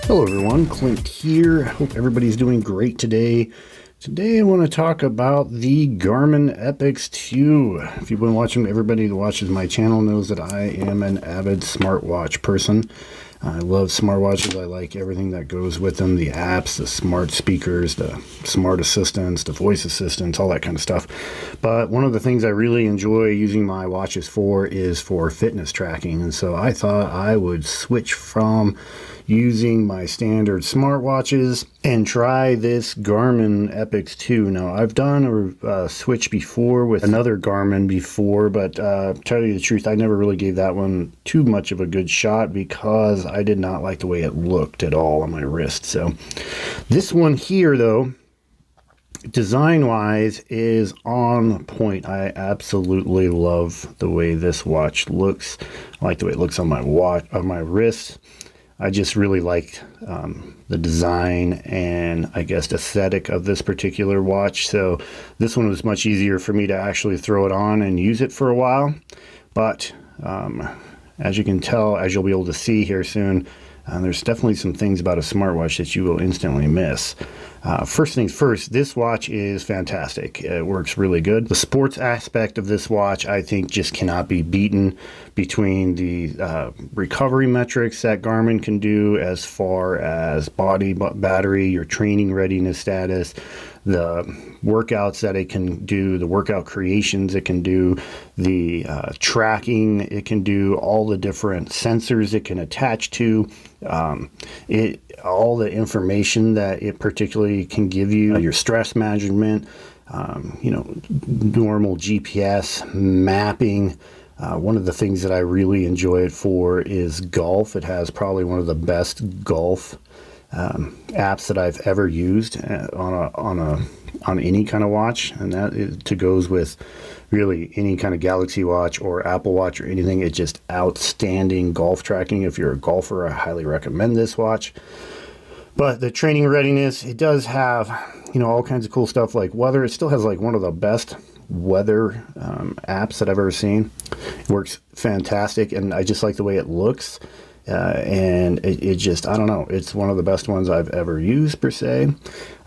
Hello everyone, Clint here. Hope everybody's doing great today. Today I want to talk about the Garmin Epix 2. If you've been watching, everybody that watches my channel knows that I am an avid smartwatch person. I love smartwatches. I like everything that goes with them, the apps, the smart speakers, the smart assistants, the voice assistants, all that kind of stuff. But one of the things I really enjoy using my watches for is for fitness tracking. And so I thought I would switch from using my standard smartwatches and try this Garmin Epix 2. Now, I've done a switch before with another Garmin before, but to tell you the truth, I never really gave that one too much of a good shot because I did not like the way it looked at all on my wrist. So this one here, though, design-wise is on point. I absolutely love the way this watch looks. I like the way it looks on my watch, on my wrist. I just really like the design and I guess aesthetic of this particular watch. So this one was much easier for me to actually throw it on and use it for a while. But as you can tell, as you'll be able to see here soon, there's definitely some things about a smartwatch that you will instantly miss. First things first, this watch is fantastic. It works really good. The sports aspect of this watch, I think, just cannot be beaten between the recovery metrics that Garmin can do as far as body, battery, your training readiness status, the workouts that it can do, the workout creations it can do, the tracking it can do, all the different sensors it can attach to, all the information that it particularly can give you, your stress management, normal GPS mapping. One of the things that I really enjoy it for is golf. It has probably one of the best golf apps that I've ever used on any kind of watch, and that goes with really any kind of Galaxy watch or Apple Watch or anything. It's just outstanding golf tracking. If you're a golfer, I highly recommend this watch. But the training readiness, it does have all kinds of cool stuff like weather. It still has like one of the best weather apps that I've ever seen. It works fantastic, and I just like the way it looks. And it just, I don't know, it's one of the best ones I've ever used per se.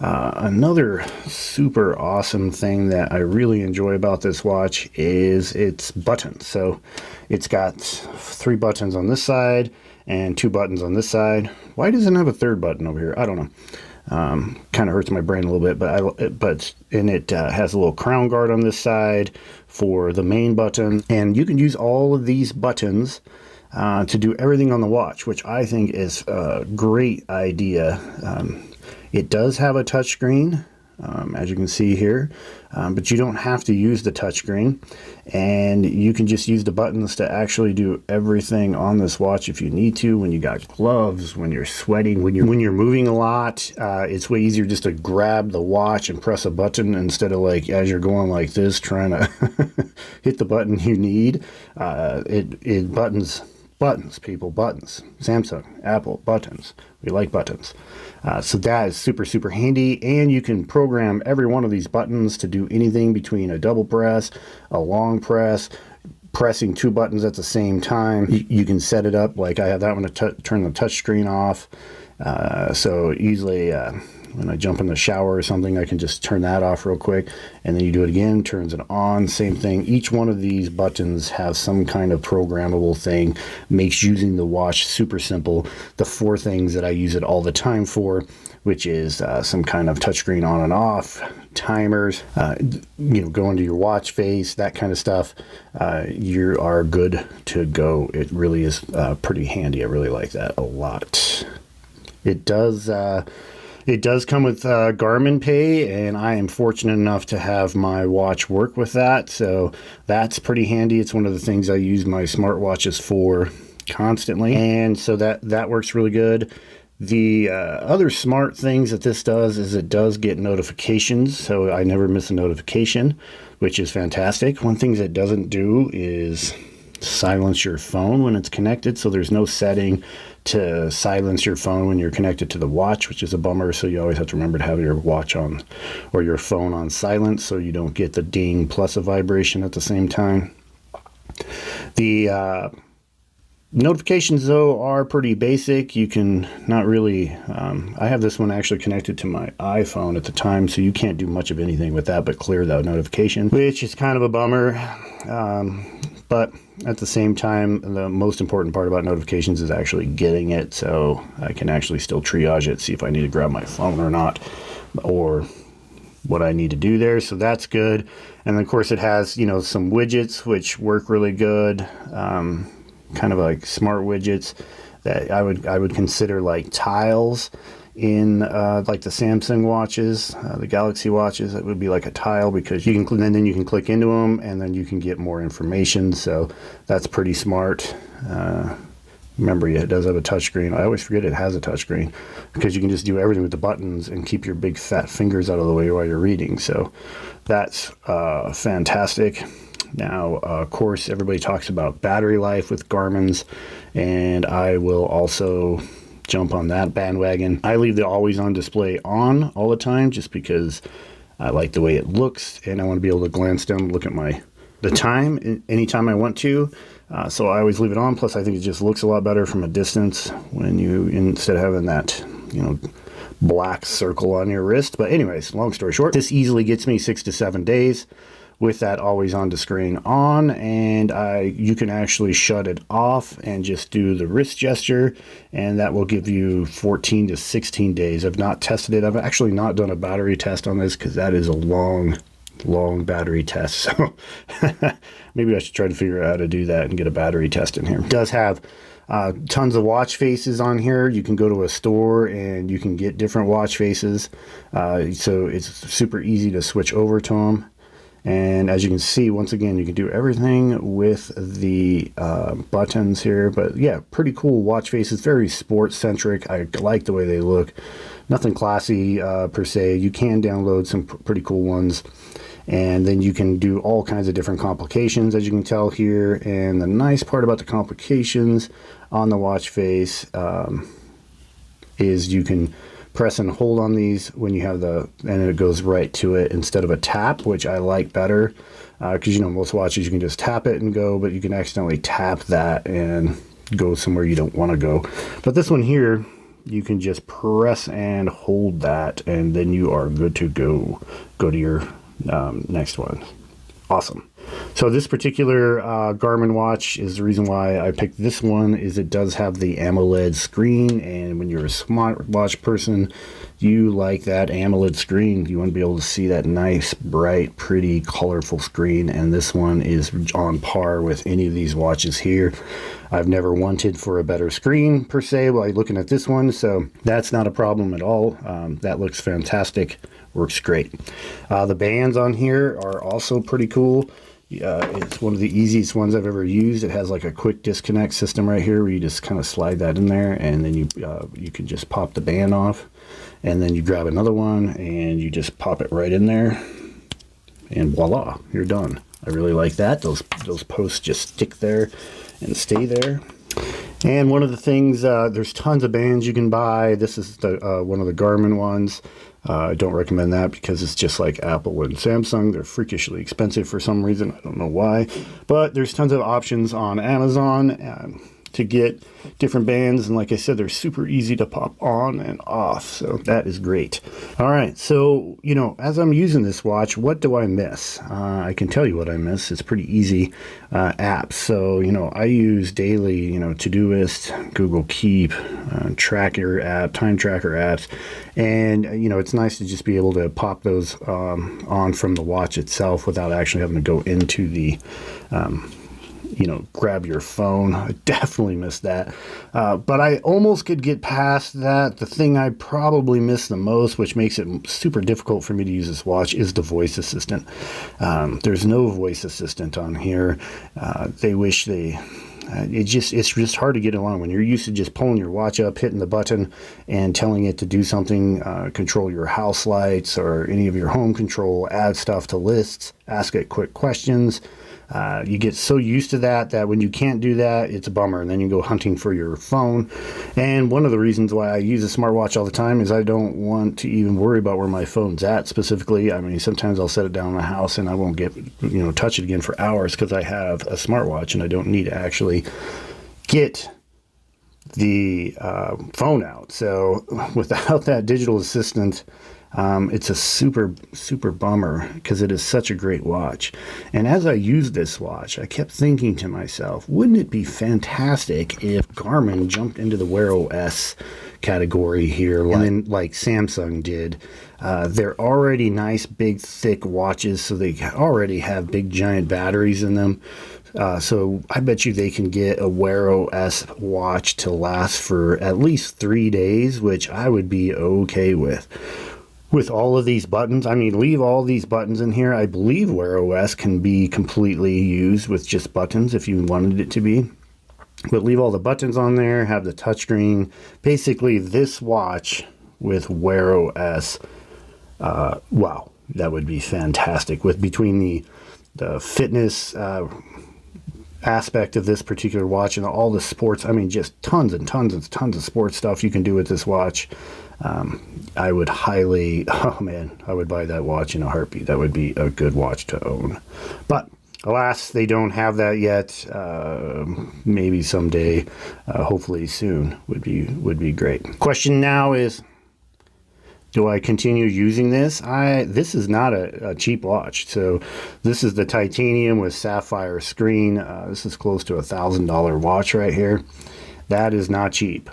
Another super awesome thing that I really enjoy about this watch is its buttons. So it's got 3 buttons on this side and 2 buttons on this side. Why doesn't it have a third button over here? I don't know. Kind of hurts my brain a little bit, but it has a little crown guard on this side for the main button, and you can use all of these buttons to do everything on the watch, which I think is a great idea. It does have a touchscreen, as you can see here, but you don't have to use the touchscreen, and you can just use the buttons to actually do everything on this watch if you need to. When you got gloves, when you're sweating, when you're moving a lot, it's way easier just to grab the watch and press a button instead of like as you're going like this trying to hit the button you need. Buttons, people, buttons. Samsung, Apple, buttons. We like buttons. So that is super, super handy, and you can program every one of these buttons to do anything between a double press, a long press, pressing 2 buttons at the same time. You can set it up like I have that one to turn the touch screen off. So easily when I jump in the shower or something, I can just turn that off real quick, and then you do it again, turns it on, same thing. Each one of these buttons has some kind of programmable thing, makes using the watch super simple. The 4 things that I use it all the time for, which is some kind of touchscreen on and off, timers, go into your watch face, that kind of stuff. You are good to go. It really is pretty handy. I really like that a lot. It does come with Garmin Pay, and I am fortunate enough to have my watch work with that, so that's pretty handy. It's one of the things I use my smartwatches for constantly, and so that works really good. The other smart things that this does is it does get notifications, so I never miss a notification, which is fantastic. One thing that it doesn't do is silence your phone when it's connected, so there's no setting to silence your phone when you're connected to the watch, which is a bummer. So you always have to remember to have your watch on or your phone on silent so you don't get the ding plus a vibration at the same time. The Notifications, though, are pretty basic. You can not really, I have this one actually connected to my iPhone at the time, so you can't do much of anything with that but clear that notification, which is kind of a bummer. But at the same time, the most important part about notifications is actually getting it, so I can actually still triage it, see if I need to grab my phone or not, or what I need to do there. So that's good. And of course it has, you know, some widgets which work really good, kind of like smart widgets that I would consider like tiles in like the Samsung watches, the Galaxy watches. It would be like a tile, because you can, and then you can click into them and then you can get more information. So that's pretty smart. Remember, it does have a touchscreen. I always forget it has a touchscreen, because you can just do everything with the buttons and keep your big fat fingers out of the way while you're reading. So that's fantastic. Now, of course, everybody talks about battery life with Garmin's, and I will also jump on that bandwagon. I leave the always on display on all the time, just because I like the way it looks, and I want to be able to glance down and look at the time anytime I want to. So I always leave it on. Plus, I think it just looks a lot better from a distance when you, instead of having that, you know, black circle on your wrist. But anyways, long story short, this easily gets me 6 to 7 days with that always on the screen on, and you can actually shut it off and just do the wrist gesture, and that will give you 14 to 16 days. I've not tested it. I've actually not done a battery test on this, because that is a long battery test. So maybe I should try to figure out how to do that and get a battery test in here. It does have tons of watch faces on here. You can go to a store and you can get different watch faces. So it's super easy to switch over to them. And as you can see, once again, you can do everything with the buttons here. But yeah, pretty cool watch faces, very sports centric. I like the way they look. Nothing classy per se. You can download some pretty cool ones. And then you can do all kinds of different complications, as you can tell here. And the nice part about the complications on the watch face is you can press and hold on these when you have and it goes right to it instead of a tap, which I like better, because you know, most watches you can just tap it and go, but you can accidentally tap that and go somewhere you don't want to go. But this one here, you can just press and hold that, and then you are good to go to your next one. Awesome. So this particular Garmin watch is the reason why I picked this one, is it does have the AMOLED screen, and when you're a smartwatch person, you like that AMOLED screen. You want to be able to see that nice, bright, pretty, colorful screen, and this one is on par with any of these watches here. I've never wanted for a better screen per se while looking at this one, so that's not a problem at all. That looks fantastic. Works great. The bands on here are also pretty cool. It's one of the easiest ones I've ever used. It has like a quick disconnect system right here, where you just kind of slide that in there, and then you can just pop the band off, and then you grab another one and you just pop it right in there, and voila, you're done. I really like that. Those posts just stick there and stay there. And one of the things, there's tons of bands you can buy. This is the one of the Garmin ones. I don't recommend that, because it's just like Apple and Samsung. They're freakishly expensive for some reason. I don't know why. But there's tons of options on Amazon to get different bands, and like I said, they're super easy to pop on and off, so that is great. All right, so you know, as I'm using this watch, what do I miss? I can tell you what I miss. It's pretty easy. Apps. So you know, I use daily, you know, Todoist, Google Keep, tracker app, time tracker apps, and you know, it's nice to just be able to pop those on from the watch itself without actually having to go into the you know, grab your phone. I definitely missed that. But I almost could get past that. The thing I probably miss the most, which makes it super difficult for me to use this watch, is the voice assistant. There's no voice assistant on here. They wish they... it's just hard to get along when you're used to just pulling your watch up, hitting the button, and telling it to do something, control your house lights or any of your home control, add stuff to lists, ask it quick questions. You get so used to that when you can't do that, it's a bummer, and then you go hunting for your phone. And one of the reasons why I use a smartwatch all the time is I don't want to even worry about where my phone's at specifically. I mean, sometimes I'll set it down in the house and I won't touch it again for hours, because I have a smartwatch and I don't need to actually get the phone out. So without that digital assistant, it's a super bummer because it is such a great watch. And as I used this watch, I kept thinking to myself, wouldn't it be fantastic if Garmin jumped into the Wear OS category here, like Samsung did? They're already nice, big, thick watches, so they already have big, giant batteries in them. So I bet you they can get a Wear OS watch to last for at least 3 days, which I would be okay with. With all of these buttons, I mean, leave all these buttons in here. I believe Wear OS can be completely used with just buttons if you wanted it to be. But leave all the buttons on there, have the touchscreen. Basically, this watch with Wear OS, wow, that would be fantastic. With between the fitness aspect of this particular watch and all the sports, I mean, just tons and tons and tons of sports stuff you can do with this watch. I would highly, oh man, I would buy that watch in a heartbeat. That would be a good watch to own. But alas, they don't have that yet. Maybe someday, hopefully soon, would be great. Question now is, do I continue using this? This is not a cheap watch. So this is the titanium with sapphire screen. This is close to $1,000 watch right here. That is not cheap.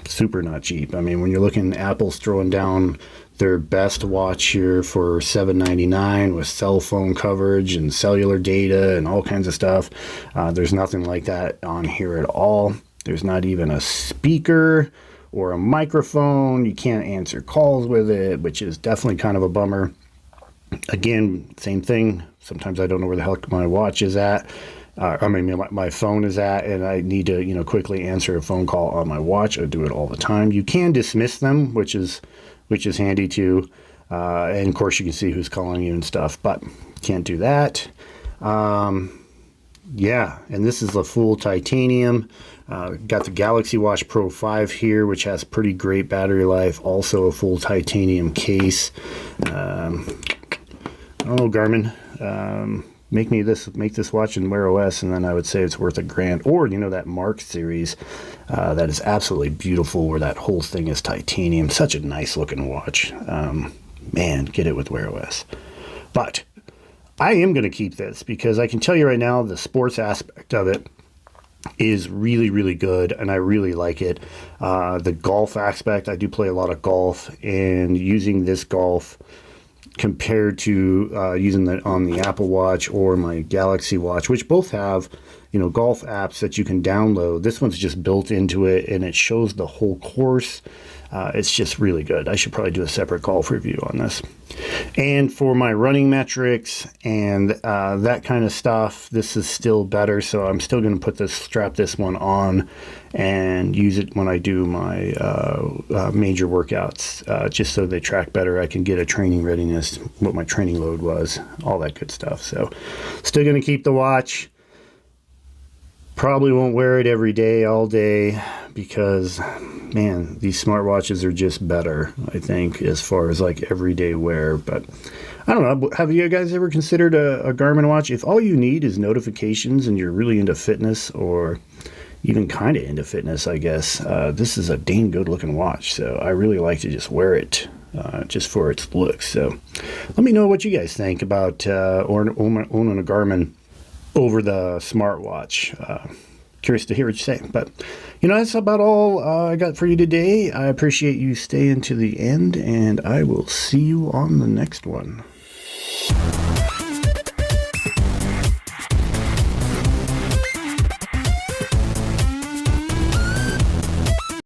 Super not cheap. I mean, when you're looking, Apple's throwing down their best watch here for $799 with cell phone coverage and cellular data and all kinds of stuff. There's nothing like that on here at all. There's not even a speaker or a microphone. You can't answer calls with it, which is definitely kind of a bummer. Again, same thing. Sometimes I don't know where the hell my watch is at. I mean, my phone is at, and I need to, quickly answer a phone call on my watch. I do it all the time. You can dismiss them, which is handy too. And of course, you can see who's calling you and stuff, but can't do that. Yeah, and this is the full titanium. Got the Galaxy Watch Pro 5 here, which has pretty great battery life. Also a full titanium case. I don't know, Garmin. Make this watch in Wear OS, and then I would say it's worth $1,000. Or that Mark series, that is absolutely beautiful, where that whole thing is titanium. Such a nice looking watch. Man, get it with Wear OS. But I am going to keep this because I can tell you right now, the sports aspect of it is really, really good, and I really like it. The golf aspect, I do play a lot of golf, and using this golf compared to using it on the Apple Watch or my Galaxy Watch, which both have golf apps that you can download. This one's just built into it, and it shows the whole course. It's just really good. I should probably do a separate golf review on this. And for my running metrics and that kind of stuff, this is still better. So I'm still going to strap this one on and use it when I do my major workouts, just so they track better. I can get a training readiness, what my training load was, all that good stuff. So still going to keep the watch. Probably won't wear it every day, all day, because, man, these smartwatches are just better, I think, as far as like everyday wear. But I don't know. Have you guys ever considered a Garmin watch? If all you need is notifications and you're really into fitness, or even kind of into fitness, I guess, this is a dang good looking watch. So I really like to just wear it just for its looks. So let me know what you guys think about owning a Garmin over the smartwatch. Curious to hear what you say. But, that's about all I got for you today. I appreciate you staying to the end, and I will see you on the next one.